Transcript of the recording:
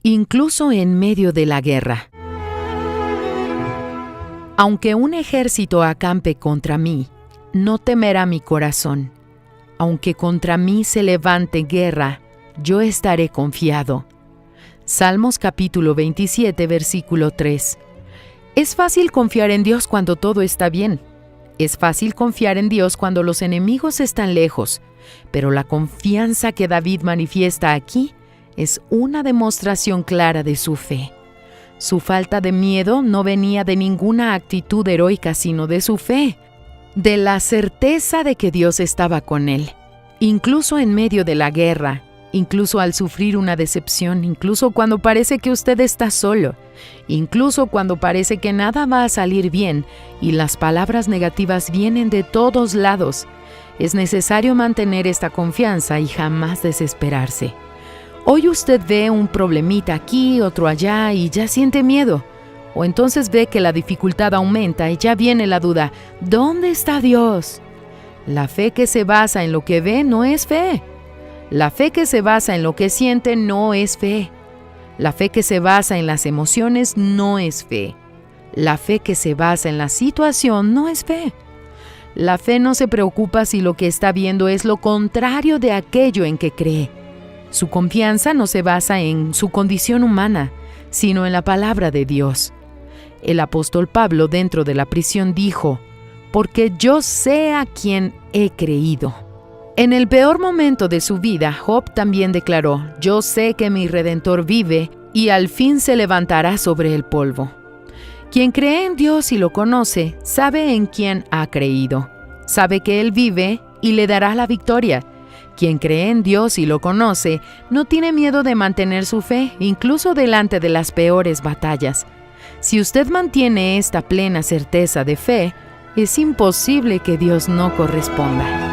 incluso en medio de la guerra. Aunque un ejército acampe contra mí, no temerá mi corazón. Aunque contra mí se levante guerra, yo estaré confiado. Salmos capítulo 27, versículo 3. Es fácil confiar en Dios cuando todo está bien. Es fácil confiar en Dios cuando los enemigos están lejos, pero la confianza que David manifiesta aquí es una demostración clara de su fe. Su falta de miedo no venía de ninguna actitud heroica, sino de su fe, de la certeza de que Dios estaba con él, incluso en medio de la guerra, incluso al sufrir una decepción, incluso cuando parece que usted está solo, incluso cuando parece que nada va a salir bien y las palabras negativas vienen de todos lados. Es necesario mantener esta confianza y jamás desesperarse. Hoy usted ve un problemita aquí, otro allá y ya siente miedo. O entonces ve que la dificultad aumenta y ya viene la duda, ¿dónde está Dios? La fe que se basa en lo que ve no es fe. La fe que se basa en lo que siente no es fe. La fe que se basa en las emociones no es fe. La fe que se basa en la situación no es fe. La fe no se preocupa si lo que está viendo es lo contrario de aquello en que cree. Su confianza no se basa en su condición humana, sino en la palabra de Dios. El apóstol Pablo dentro de la prisión dijo, «Porque yo sé a quién he creído». En el peor momento de su vida, Job también declaró, «Yo sé que mi Redentor vive y al fin se levantará sobre el polvo». Quien cree en Dios y lo conoce, sabe en quién ha creído. Sabe que Él vive y le dará la victoria. Quien cree en Dios y lo conoce, no tiene miedo de mantener su fe, incluso delante de las peores batallas. Si usted mantiene esta plena certeza de fe, es imposible que Dios no corresponda.